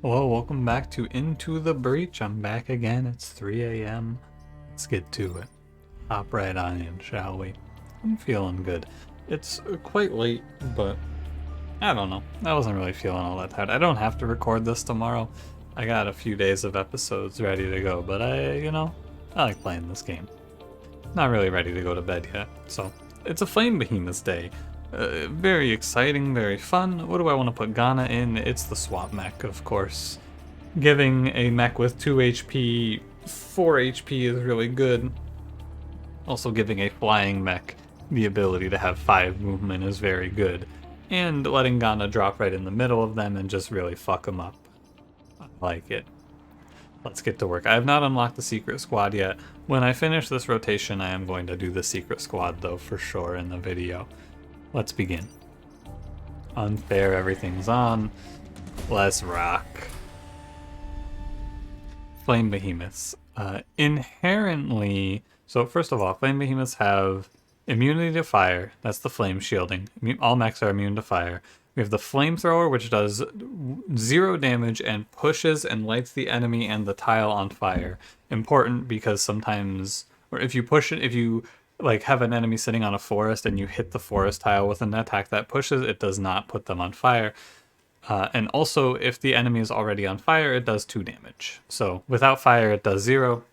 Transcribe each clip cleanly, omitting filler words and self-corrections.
Well, welcome back to Into the Breach. I'm back again. It's 3 a.m. Let's get to it. Hop right on in, shall we? I'm feeling good. It's quite late, but I don't know. I wasn't really feeling all that tired. I don't have to record this tomorrow. I got a few days of episodes ready to go, but I like playing this game. Not really ready to go to bed yet, so it's a Flame Behemoths day. Very exciting, very fun. What do I want to put Ghana in? It's the swap mech, of course. Giving a mech with 2 HP, 4 HP is really good. Also giving a flying mech the ability to have 5 movement is very good. And letting Ghana drop right in the middle of them and just really fuck them up. I like it. Let's get to work. I have not unlocked the secret squad yet. When I finish this rotation, I am going to do the secret squad though, for sure, in the video. Let's begin. Unfair, everything's on. Let's rock. Flame Behemoths. Inherently, so first of all, Flame Behemoths have immunity to fire. That's the flame shielding. All mechs are immune to fire. We have the flamethrower, which does 0 damage and pushes and lights the enemy and the tile on fire. Important because sometimes, or if you push it, if you like have an enemy sitting on a forest and you hit the forest tile with an attack that pushes, it does not put them on fire. And also, if the enemy is already on fire, it does 2 damage. So without fire, it does 0.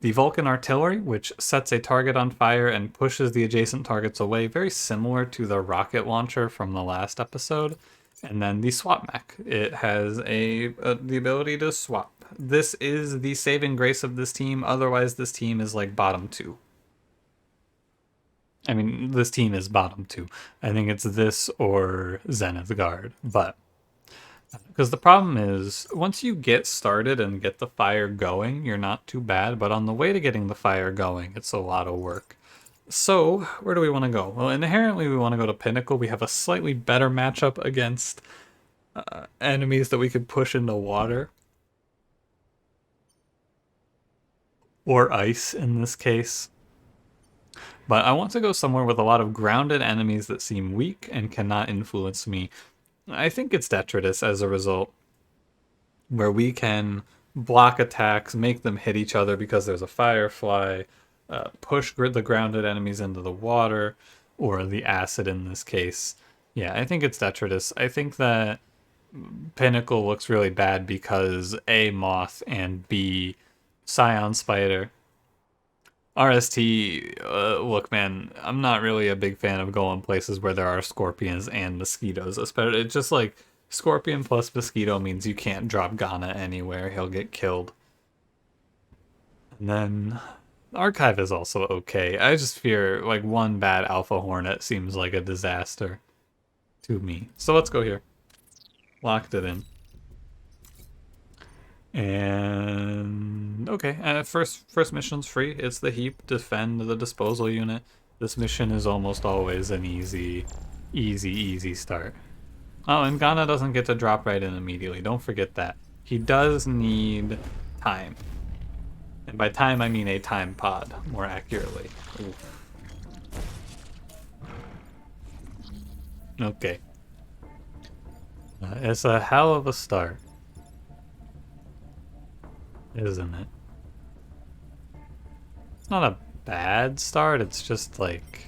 The Vulcan Artillery, which sets a target on fire and pushes the adjacent targets away, very similar to the rocket launcher from the last episode. And then the Swap Mech. It has the ability to swap. This is the saving grace of this team, otherwise this team is like bottom 2. I mean, this team is bottom 2. I think it's this or Zenith Guard, but because the problem is, once you get started and get the fire going, you're not too bad, but on the way to getting the fire going, it's a lot of work. So, where do we want to go? Well, inherently we want to go to Pinnacle. We have a slightly better matchup against enemies that we could push into water. Or ice, in this case. But I want to go somewhere with a lot of grounded enemies that seem weak and cannot influence me. I think it's Detritus as a result, where we can block attacks, make them hit each other because there's a firefly, push the grounded enemies into the water, or the acid in this case. Yeah, I think it's Detritus. I think that Pinnacle looks really bad because A, Moth, and B, Scion Spider. RST, look, man, I'm not really a big fan of going places where there are scorpions and mosquitoes. Especially, it's just like scorpion plus mosquito means you can't drop Ghana anywhere. He'll get killed. And then Archive is also okay. I just fear like one bad Alpha Hornet seems like a disaster to me. So let's go here. Locked it in. And okay, first mission's free. It's the heap, defend the disposal unit. This mission is almost always an easy start. Oh, and Ghana doesn't get to drop right in immediately. Don't forget that. He does need time. And by time, I mean a time pod, more accurately. Oof. Okay. It's a hell of a start, isn't it? It's not a bad start, it's just like,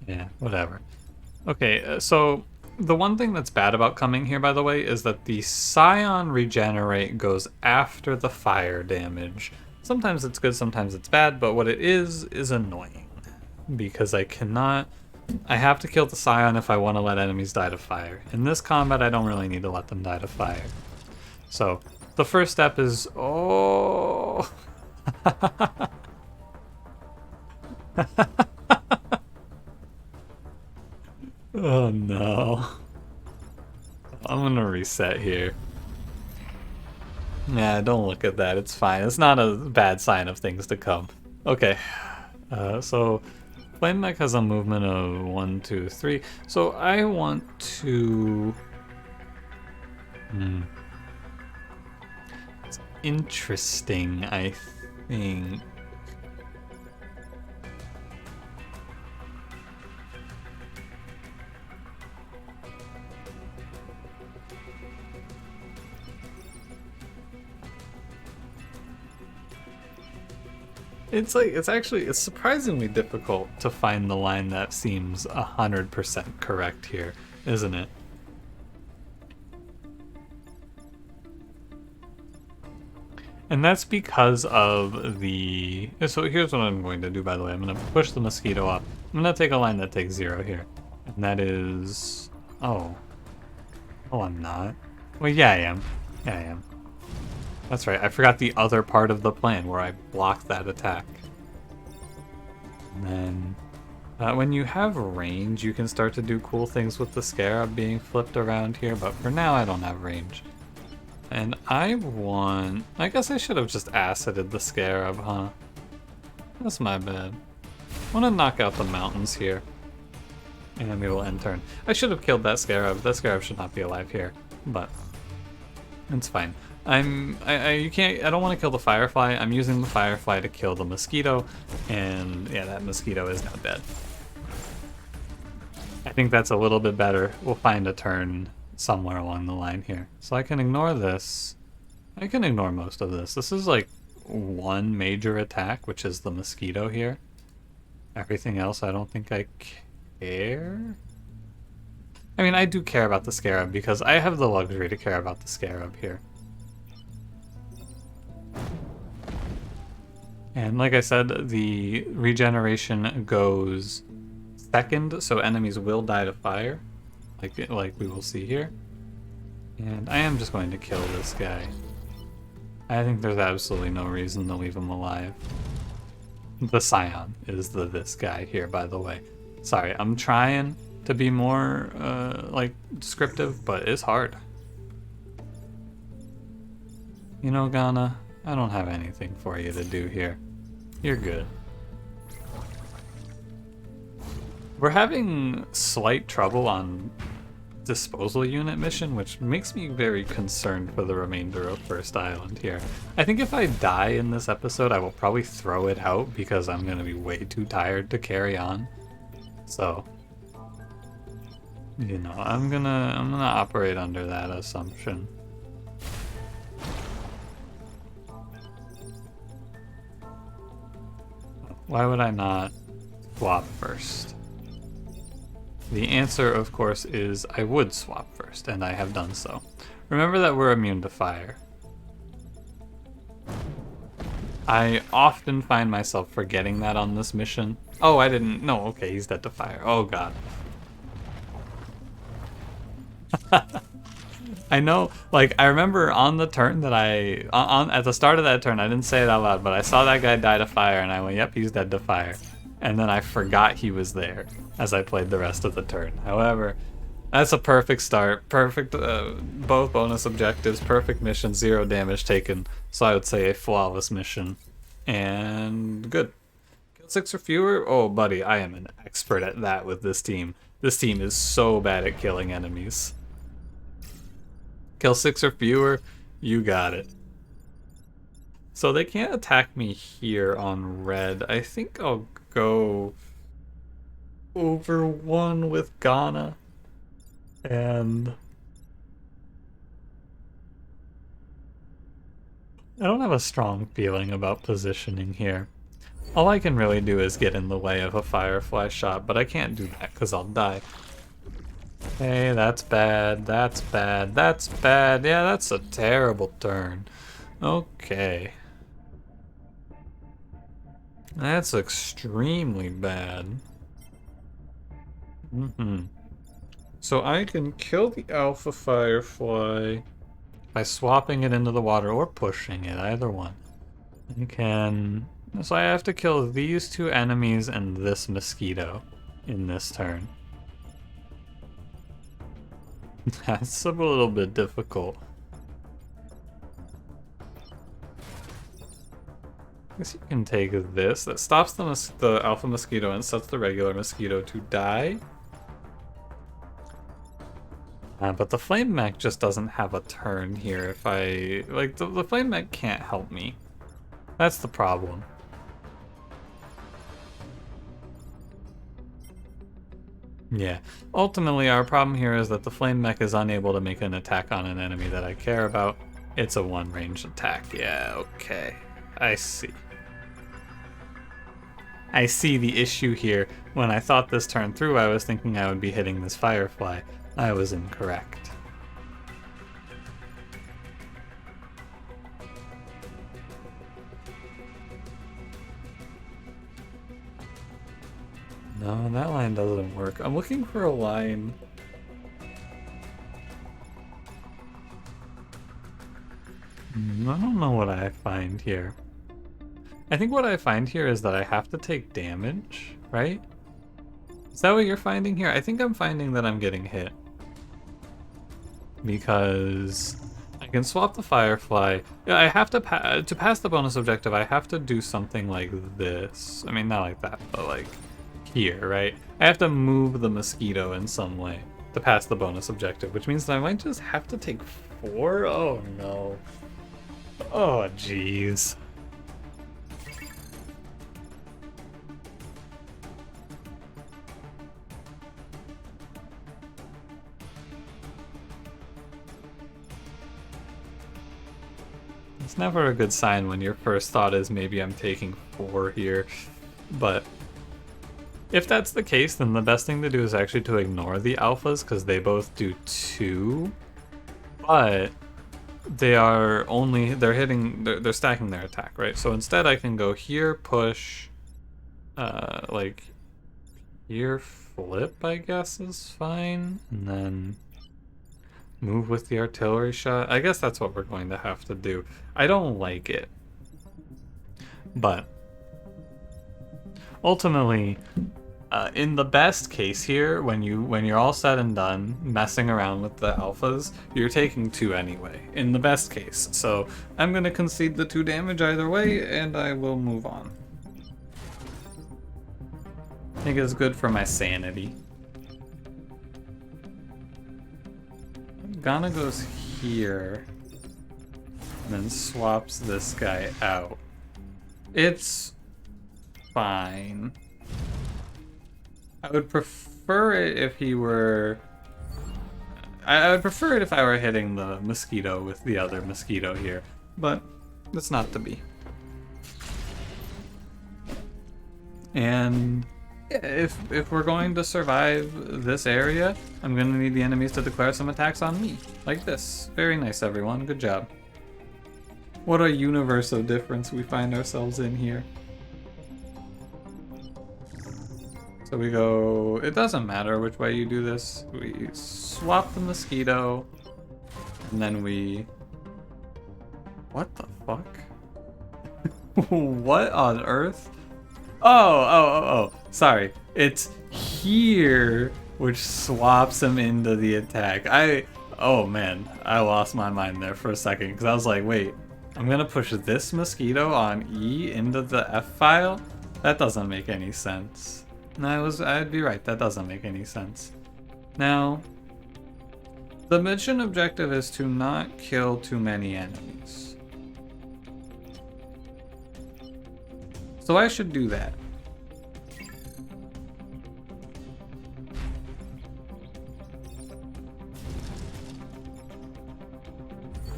yeah, whatever. Okay, so the one thing that's bad about coming here, by the way, is that the Scion regenerate goes after the fire damage. Sometimes it's good, sometimes it's bad, but what it is annoying. Because I have to kill the Scion if I want to let enemies die to fire. In this combat, I don't really need to let them die to fire. So, the first step is, oh... Oh no. I'm gonna reset here. Yeah, don't look at that. It's fine. It's not a bad sign of things to come. Okay. So Flame Mech has a movement of 1, 2, 3. So I want to... It's interesting, I think. It's surprisingly difficult to find the line that seems 100% correct here, isn't it? And that's because of the... So here's what I'm going to do, by the way. I'm going to push the mosquito up. I'm going to take a line that takes 0 here. And that is... Oh. Oh, I'm not. Well, yeah, I am. Yeah, I am. That's right. I forgot the other part of the plan where I blocked that attack. And then... when you have range, you can start to do cool things with the Scarab being flipped around here. But for now, I don't have range. And I guess I should have just acided the Scarab, huh? That's my bad. I want to knock out the mountains here. And then we will end turn. I should have killed that Scarab. That Scarab should not be alive here. But it's fine. I don't want to kill the Firefly. I'm using the Firefly to kill the mosquito. And yeah, that mosquito is now dead. I think that's a little bit better. We'll find a turn somewhere along the line here. So I can ignore this. I can ignore most of this. This is like one major attack, which is the mosquito here. Everything else I don't think I care. I mean, I do care about the Scarab because I have the luxury to care about the Scarab here. And like I said, the regeneration goes second, so enemies will die to fire. Like we will see here. And I am just going to kill this guy. I think there's absolutely no reason to leave him alive. The Scion is this guy here, by the way. Sorry, I'm trying to be more, like, descriptive, but it's hard. You know, Ghana, I don't have anything for you to do here. You're good. We're having slight trouble on disposal unit mission, which makes me very concerned for the remainder of First Island here. I think if I die in this episode, I will probably throw it out because I'm going to be way too tired to carry on. So, you know, I'm gonna operate under that assumption. Why would I not swap first? The answer, of course, is I would swap first, and I have done so. Remember that we're immune to fire. I often find myself forgetting that on this mission. Oh, I didn't... No, okay, he's dead to fire. Oh, God. I know, like, I remember on the turn that at the start of that turn, I didn't say it out loud, but I saw that guy die to fire, and I went, yep, he's dead to fire. And then I forgot he was there as I played the rest of the turn. However, that's a perfect start. Perfect, both bonus objectives, perfect mission, 0 damage taken. So I would say a flawless mission. And good. Kill 6 or fewer? Oh, buddy, I am an expert at that with this team. This team is so bad at killing enemies. Kill 6 or fewer? You got it. So they can't attack me here on red. I think I'll go over 1 with Ghana. And I don't have a strong feeling about positioning here. All I can really do is get in the way of a Firefly shot, but I can't do that because I'll die. Hey, that's bad, that's bad, that's bad. Yeah, that's a terrible turn. Okay. That's extremely bad. So I can kill the Alpha Firefly by swapping it into the water or pushing it, either one. You can... So I have to kill these 2 enemies and this mosquito in this turn. That's a little bit difficult. I guess you can take this. That stops the alpha mosquito and sets the regular mosquito to die. But the flame mech just doesn't have a turn here. If I... Like, the flame mech can't help me. That's the problem. Yeah. Ultimately, our problem here is that the flame mech is unable to make an attack on an enemy that I care about. It's a 1-range attack. Yeah, okay. I see. I see the issue here. When I thought this turn through, I was thinking I would be hitting this Firefly. I was incorrect. No, that line doesn't work. I'm looking for a line. I don't know what I find here. I think what I find here is that I have to take damage, right? Is that what you're finding here? I think I'm finding that I'm getting hit. Because I can swap the Firefly. Yeah, I have to pass the bonus objective, I have to do something like this. I mean, not like that, but like here, right? I have to move the mosquito in some way to pass the bonus objective, which means that I might just have to take 4? Oh no. Oh jeez. It's never a good sign when your first thought is maybe I'm taking 4 here, but if that's the case, then the best thing to do is actually to ignore the alphas because they both do 2, but they're stacking their attack, right? So instead I can go here, push, like here, flip, I guess is fine, and then move with the artillery shot. I guess that's what we're going to have to do. I don't like it, but ultimately, in the best case here, when you're all said and done messing around with the alphas, you're taking 2 anyway, in the best case. So I'm gonna concede the 2 damage either way, and I will move on. I think it's good for my sanity. Ghana goes here, and then swaps this guy out. It's fine. I would prefer it if he were... I would prefer it if I were hitting the mosquito with the other mosquito here, but it's not to be. And if we're going to survive this area, I'm going to need the enemies to declare some attacks on me, like this. Very nice, everyone. Good job. What a universe of difference we find ourselves in here. So we go, it doesn't matter which way you do this. We swap the mosquito, and then we... What the fuck? What on earth? Oh, sorry. It's here, which swaps him into the attack. Oh man, I lost my mind there for a second, because I was like, wait, I'm gonna push this mosquito on E into the F file? That doesn't make any sense. No, I'd be right, that doesn't make any sense. Now, the mission objective is to not kill too many enemies. So I should do that.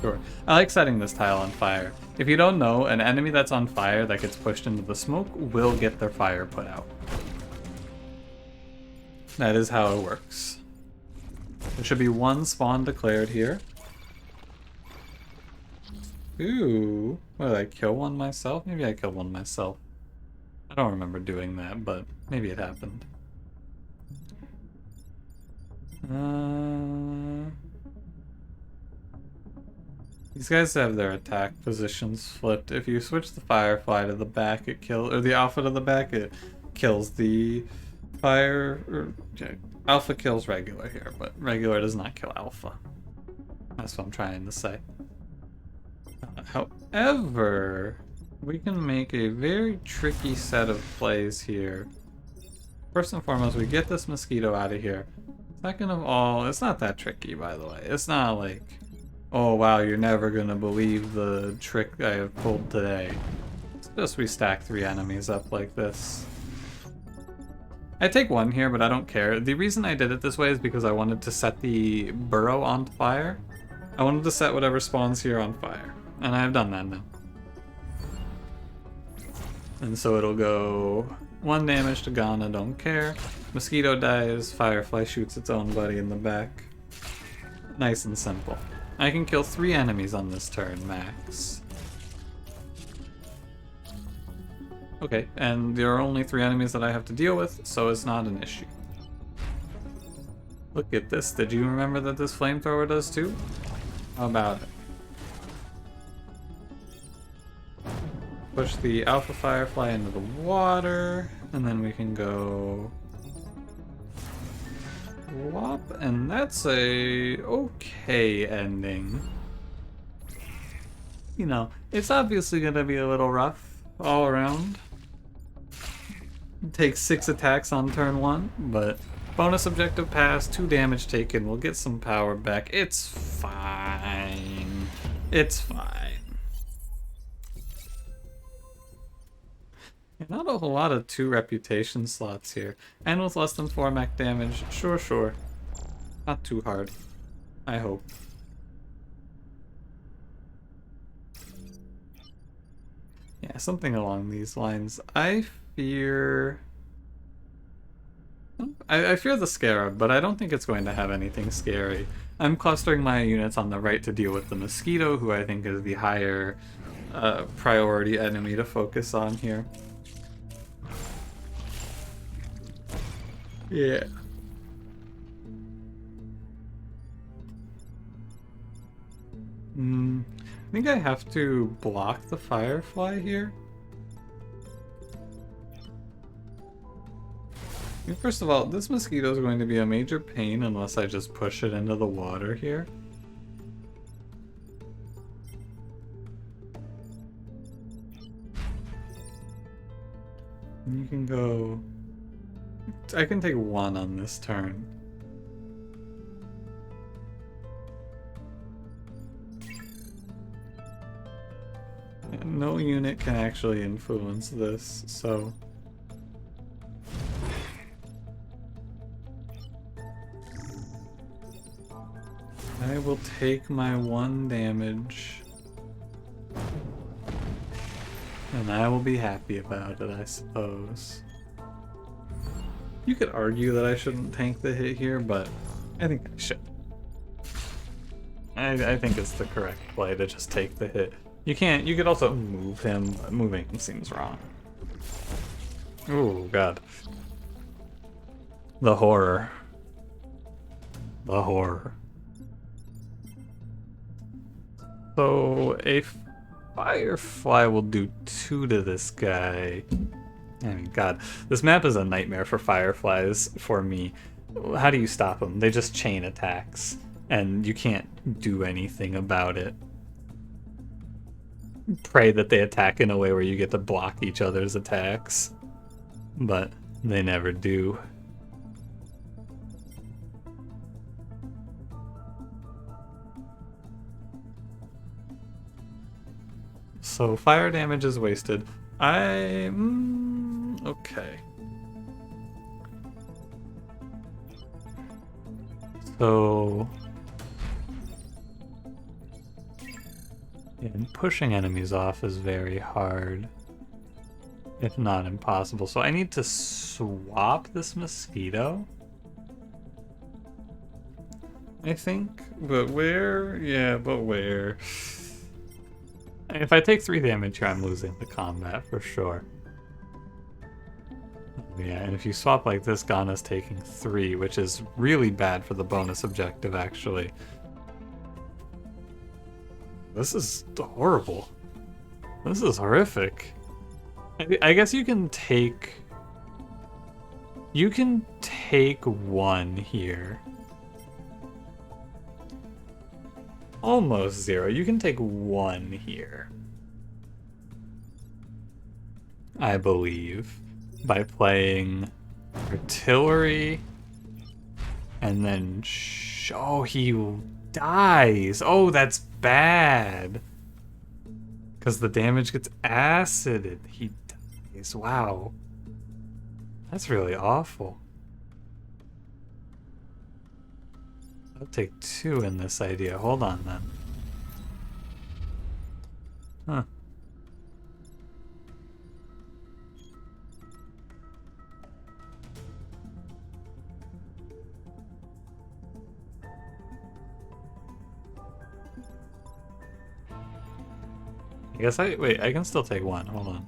Sure. I like setting this tile on fire. If you don't know, an enemy that's on fire that gets pushed into the smoke will get their fire put out. That is how it works. There should be 1 spawn declared here. Ooh. What, did I kill one myself? Maybe I killed one myself. I don't remember doing that, but maybe it happened. These guys have their attack positions flipped. If you switch the Firefly to the back, it kills, or the Alpha to the back, it kills the Fire, or okay, Alpha kills regular here, but regular does not kill Alpha. That's what I'm trying to say. However, we can make a very tricky set of plays here. First and foremost, we get this mosquito out of here. Second of all, it's not that tricky, by the way. It's not like, oh wow, you're never gonna believe the trick I have pulled today. It's just we stack 3 enemies up like this. I take 1 here, but I don't care. The reason I did it this way is because I wanted to set the burrow on fire. I wanted to set whatever spawns here on fire, and I've done that now. And so it'll go 1 damage to Ghana, don't care. Mosquito dies, Firefly shoots its own buddy in the back. Nice and simple. I can kill 3 enemies on this turn, max. Okay, and there are only 3 enemies that I have to deal with, so it's not an issue. Look at this. Did you remember that this flamethrower does too? How about it? Push the Alpha Firefly into the water, and then we can go... Whop, and that's a okay ending. You know, it's obviously gonna be a little rough all around. Takes 6 attacks on turn 1, but bonus objective pass, 2 damage taken, we'll get some power back. It's fine. It's fine. Not a whole lot of 2 reputation slots here. And with less than 4 mech damage, sure. Not too hard, I hope. Yeah, something along these lines. I fear the Scarab, but I don't think it's going to have anything scary. I'm clustering my units on the right to deal with the Mosquito, who I think is the higher priority enemy to focus on here. Yeah. I think I have to block the Firefly here. First of all, this Mosquito is going to be a major pain unless I just push it into the water here. You can go... I can take 1 on this turn. And no unit can actually influence this, so... I will take my 1 damage. And I will be happy about it, I suppose. You could argue that I shouldn't tank the hit here, but I think I should. I think it's the correct play to just take the hit. You could also move him, but moving him seems wrong. Oh god. The horror. The horror. So, a Firefly will do 2 to this guy. I mean, god, this map is a nightmare for Fireflies for me. How do you stop them? They just chain attacks, and you can't do anything about it. Pray that they attack in a way where you get to block each other's attacks, but they never do. So fire damage is wasted. Okay. So... and pushing enemies off is very hard, if not impossible. So I need to swap this Mosquito, I think. But where? Yeah, but where? If I take 3 damage here, I'm losing the combat for sure. Yeah, and if you swap like this, Ghana's taking 3, which is really bad for the bonus objective, actually. This is horrible. This is horrific. I guess you can take... You can take 1 here. Almost 0. You can take 1 here. I believe. By playing artillery. And then... Oh, he dies. Oh, that's bad. Because the damage gets acided. He dies. Wow. That's really awful. I'll take 2 in this idea. Hold on then. Huh. I guess wait, I can still take one. Hold on.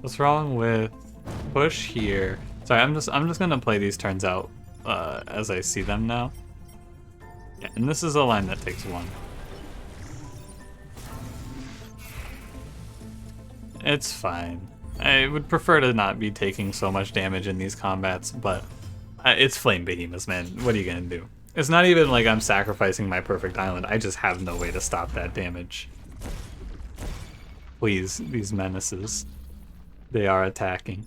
What's wrong with push here? Sorry, I'm just gonna play these turns out as I see them now. Yeah, and this is a line that takes one. It's fine. I would prefer to not be taking so much damage in these combats, but it's Flame Behemoths, man. What are you gonna do? It's not even like I'm sacrificing my perfect island. I just have no way to stop that damage. Please, these menaces. They are attacking.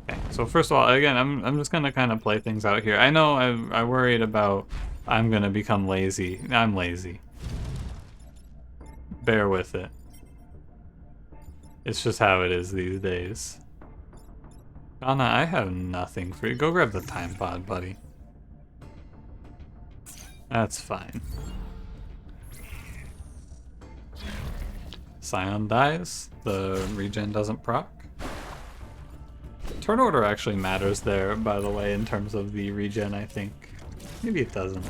Okay, so first of all, again, I'm just gonna kind of play things out here. I know I worried about I'm gonna become lazy. I'm lazy. Bear with it. It's just how it is these days. Anna, I have nothing for you. Go grab the time pod, buddy. That's fine. Scion dies. The regen doesn't proc. Turn order actually matters there, by the way, in terms of the regen, I think. Maybe it doesn't.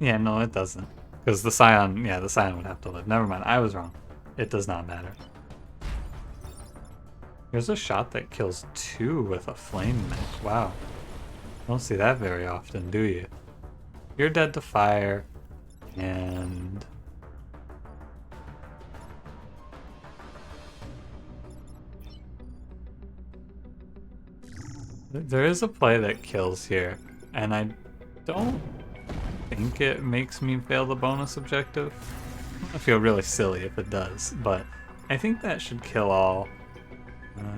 Yeah, no, it doesn't. Because the Scion, yeah, the Scion would have to live. Never mind, I was wrong. It does not matter. Here's a shot that kills 2 with a flame mech. Wow. Don't see that very often, do you? You're dead to fire, and... There is a play that kills here, and I don't think it makes me fail the bonus objective. I feel really silly if it does, but I think that should kill all.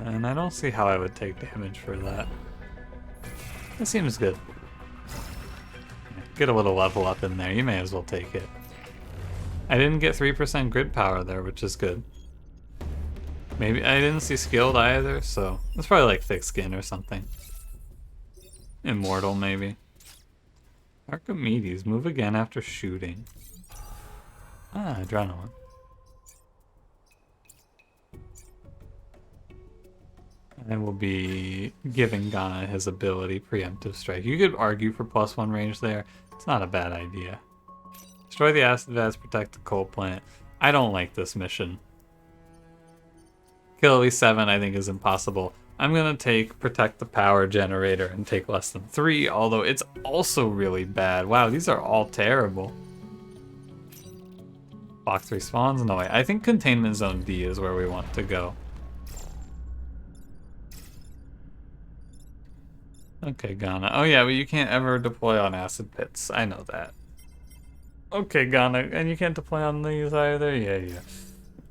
And I don't see how I would take damage for that. That seems good. Get a little level up in there, you may as well take it. I didn't get 3% grid power there, which is good. Maybe I didn't see skilled either, so it's probably like thick skin or something. Immortal, maybe. Archimedes, move again after shooting. Ah, adrenaline. I will be giving Ghana his ability, Preemptive Strike. You could argue for +1 range there. It's not a bad idea. Destroy the acid vats, protect the coal plant. I don't like this mission. Kill at least 7 I think is impossible. I'm gonna take protect the power generator and take less than 3, although it's also really bad. Wow, these are all terrible. Block 3 spawns? No way. I think containment zone D is where we want to go. Okay, Ghana. Oh yeah, but you can't ever deploy on acid pits. I know that. Okay, Ghana, and you can't deploy on these either? Yeah.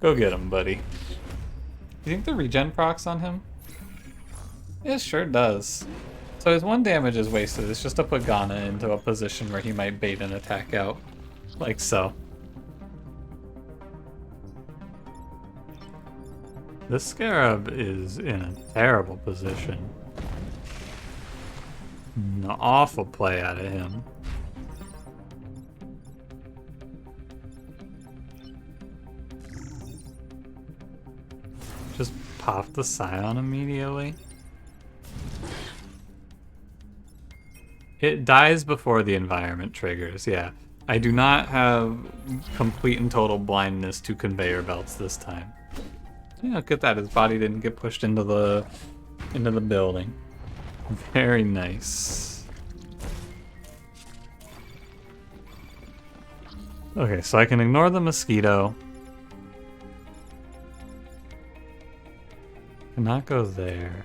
Go get him, buddy. You think the regen procs on him? It sure does. So his 1 damage is wasted. It's just to put Ghana into a position where he might bait an attack out. Like so. This Scarab is in a terrible position. An awful play out of him. Just pop the Scion immediately. It dies before the environment triggers, yeah. I do not have complete and total blindness to conveyor belts this time. Yeah, look at that, his body didn't get pushed into the building. Very nice. Okay, so I can ignore the mosquito. Cannot go there.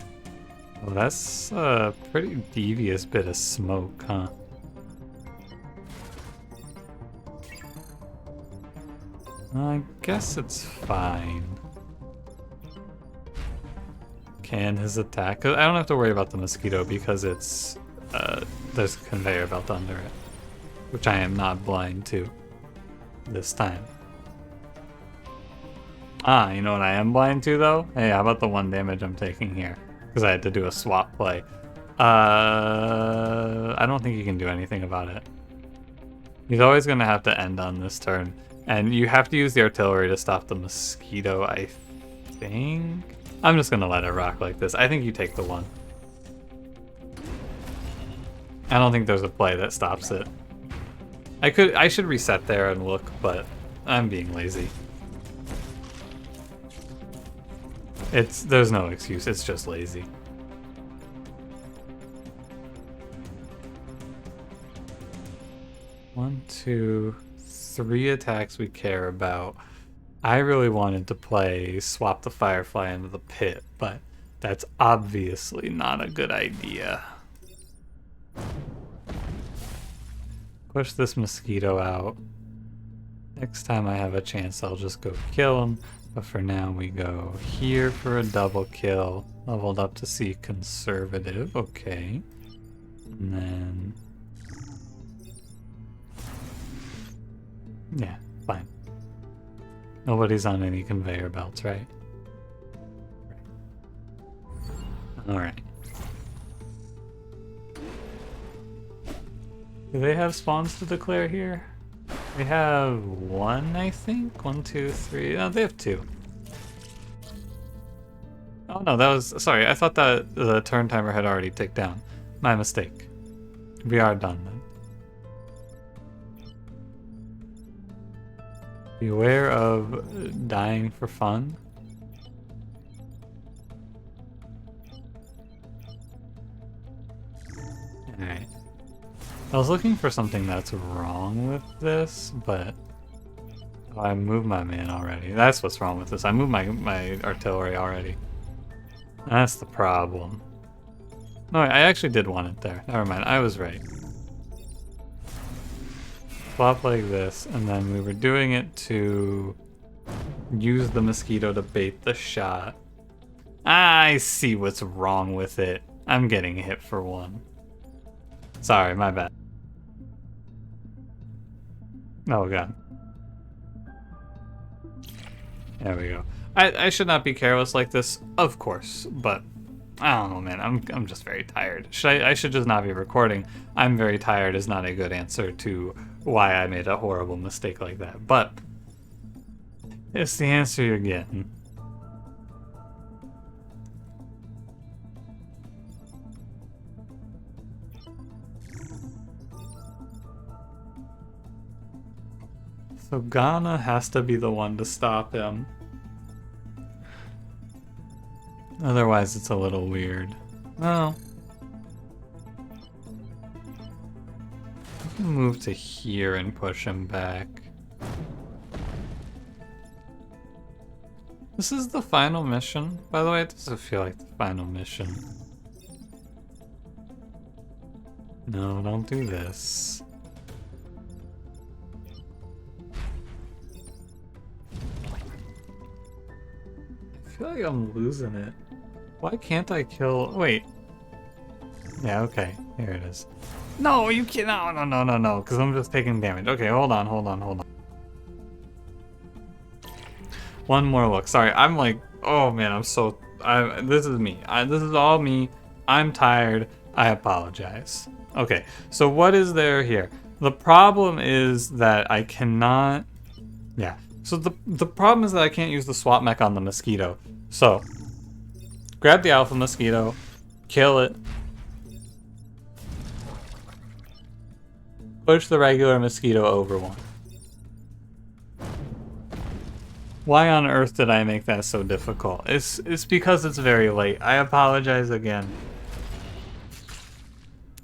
Oh, that's a pretty devious bit of smoke, huh? I guess it's fine. Can his attack? I don't have to worry about the mosquito because it's there's a conveyor belt under it, which I am not blind to this time. Ah, you know what I am blind to though? Hey, how about the 1 damage I'm taking here? Because I had to do a swap play. I don't think you can do anything about it. He's always going to have to end on this turn. And you have to use the artillery to stop the mosquito, I think? I'm just going to let it rock like this. I think you take the 1. I don't think there's a play that stops it. I should reset there and look, but I'm being lazy. There's no excuse, it's just lazy. One, two, three attacks we care about. I really wanted to play swap the Firefly into the pit, but that's obviously not a good idea. Push this mosquito out. Next time I have a chance, I'll just go kill him. But for now, we go here for a double kill. Leveled up to see conservative. Okay. And then... yeah, fine. Nobody's on any conveyor belts, right? Alright. Do they have spawns to declare here? They have one, I think? 1, 2, 3. No, they have 2. Oh no, that was... sorry, I thought that the turn timer had already ticked down. My mistake. We are done then. Beware of dying for fun. Alright. I was looking for something that's wrong with this, but... oh, I moved my man already. That's what's wrong with this. I moved my artillery already. That's the problem. No, I actually did want it there. Never mind, I was right. Flop like this, and then we were doing it to use the mosquito to bait the shot. I see what's wrong with it. I'm getting hit for 1. Sorry, my bad. Oh god. There we go. I should not be careless like this, of course, but I don't know, man. I'm just very tired. I should just not be recording. I'm very tired is not a good answer to why I made a horrible mistake like that, but it's the answer you're getting. So Ghana has to be the one to stop him. Otherwise it's a little weird. Well, I can move to here and push him back. This is the final mission, by the way. It doesn't feel like the final mission. No, don't do this. I feel like I'm losing it. Why can't I kill... wait. Yeah, okay. Here it is. No, you can't... no, because I'm just taking damage. Okay, hold on. One more look. Sorry, I'm like... oh man, I'm so... this is me. This is all me. I'm tired. I apologize. Okay, so what is there here? The problem is that I cannot... yeah. So the problem is that I can't use the swap mech on the mosquito. So, grab the alpha mosquito, kill it, push the regular mosquito over one. Why on earth did I make that so difficult? It's because it's very late. I apologize again.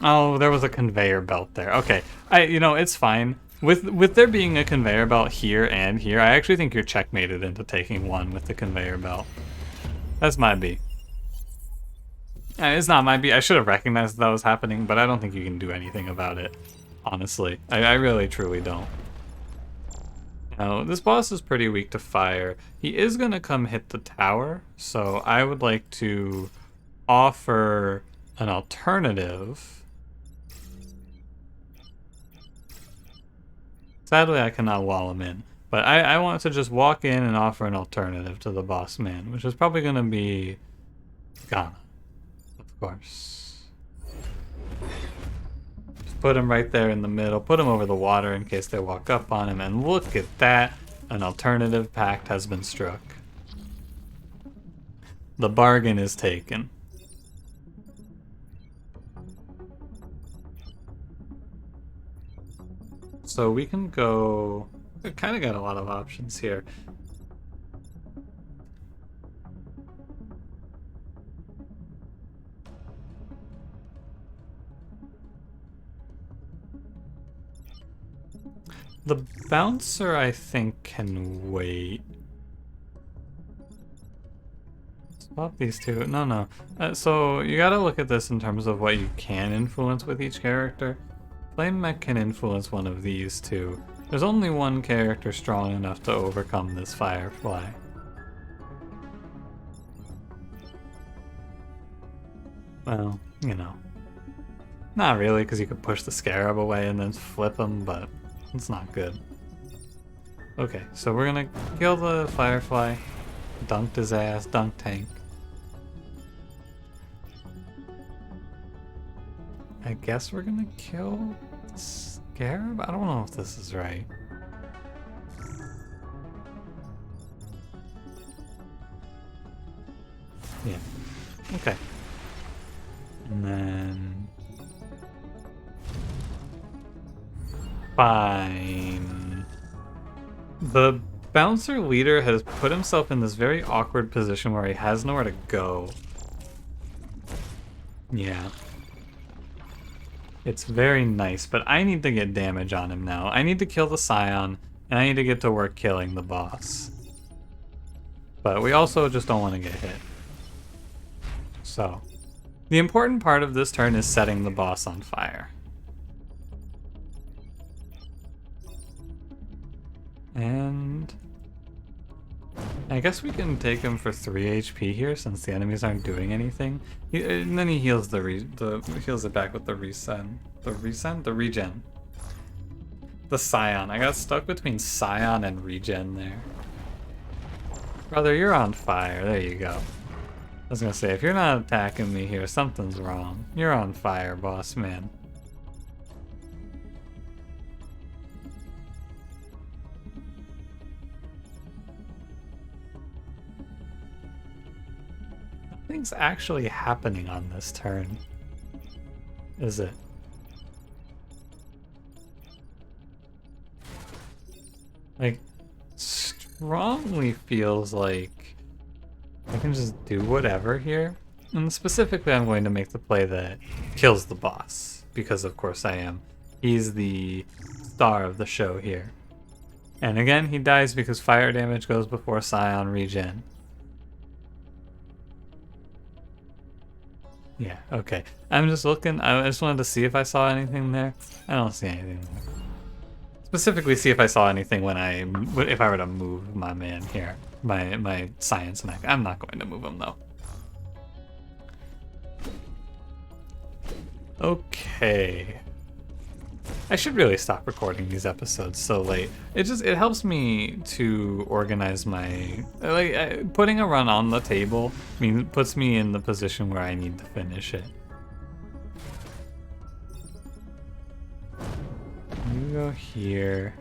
Oh, there was a conveyor belt there. Okay, you know, it's fine. With there being a conveyor belt here and here, I actually think you're checkmated into taking one with the conveyor belt. That's my B. It's not my B. I should have recognized that was happening, but I don't think you can do anything about it. Honestly, I really truly don't. Now, this boss is pretty weak to fire. He is gonna come hit the tower, so I would like to offer an alternative. Sadly, I cannot wall him in, but I want to just walk in and offer an alternative to the boss man, which is probably going to be Ghana, of course. Just put him right there in the middle, put him over the water in case they walk up on him, and look at that, an alternative pact has been struck. The bargain is taken. So we can go... We kind of got a lot of options here. The bouncer, I think, can wait. Swap these two. No. So you gotta look at this in terms of what you can influence with each character. Flame Mech can influence one of these two. There's only one character strong enough to overcome this Firefly. Well, you know. Not really, because you could push the Scarab away and then flip him, but it's not good. Okay, so we're gonna kill the Firefly. Dunked his ass, dunk tank. I guess we're gonna kill the Scarab? I don't know if this is right. Yeah. Okay. And then... Fine. The bouncer leader has put himself in this very awkward position where he has nowhere to go. Yeah. It's very nice, but I need to get damage on him now. I need to kill the Scion, and I need to get to work killing the boss. But we also just don't want to get hit. So, the important part of this turn is setting the boss on fire. And I guess we can take him for 3 HP here since the enemies aren't doing anything. And then he heals heals it back with the regen. The Scion. I got stuck between Scion and regen there. Brother, you're on fire. There you go. I was gonna say, if you're not attacking me here, something's wrong. You're on fire, boss man. Nothing's actually happening on this turn, is it? Like, strongly feels like I can just do whatever here. And specifically, I'm going to make the play that kills the boss, because of course I am. He's the star of the show here. And again, he dies because fire damage goes before Scion regen. Yeah, okay. I'm just looking. I just wanted to see if I saw anything there. I don't see anything there. Specifically, see if I saw anything if I were to move my man here, my science mech. I'm not going to move him though. Okay. I should really stop recording these episodes so late. It helps me to organize my putting a run on the table. Puts me in the position where I need to finish it. You go here,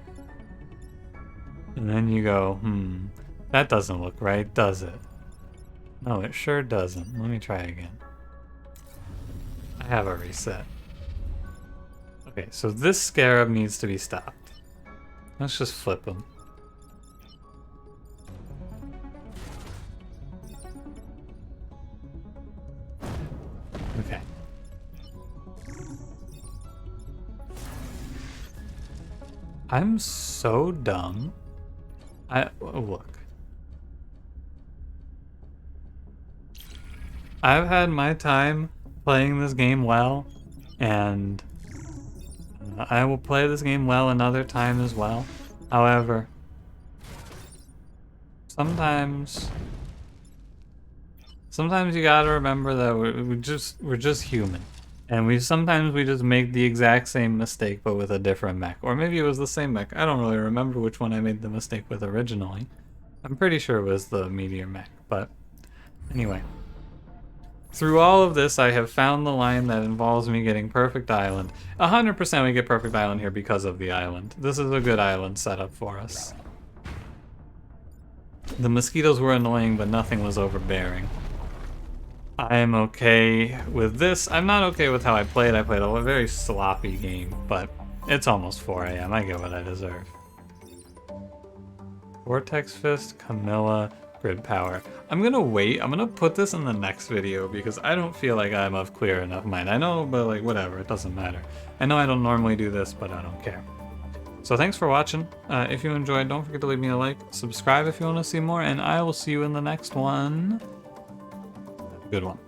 and then you go. That doesn't look right, does it? No, it sure doesn't. Let me try again. I have a reset. Okay, so this Scarab needs to be stopped. Let's just flip him. Okay. I'm so dumb. Look. I've had my time playing this game well, and I will play this game well another time as well. However, sometimes you gotta remember that we're just human, and sometimes we just make the exact same mistake but with a different mech, or maybe it was the same mech. I don't really remember which one I made the mistake with originally. I'm pretty sure it was the meteor mech, but anyway. Through all of this, I have found the line that involves me getting Perfect Island. 100% we get Perfect Island here because of the island. This is a good island setup for us. The mosquitoes were annoying, but nothing was overbearing. I am okay with this. I'm not okay with how I played. I played a very sloppy game, but It's almost 4 a.m. I get what I deserve. Vortex Fist, Camilla, Grid Power. I'm gonna wait. I'm gonna put this in the next video because I don't feel like I'm of clear enough mind. I know, but like whatever, it doesn't matter. I know I don't normally do this, but I don't care. So thanks for watching. If you enjoyed, don't forget to leave me a like, subscribe if you want to see more, and I will see you in the next one. Good one.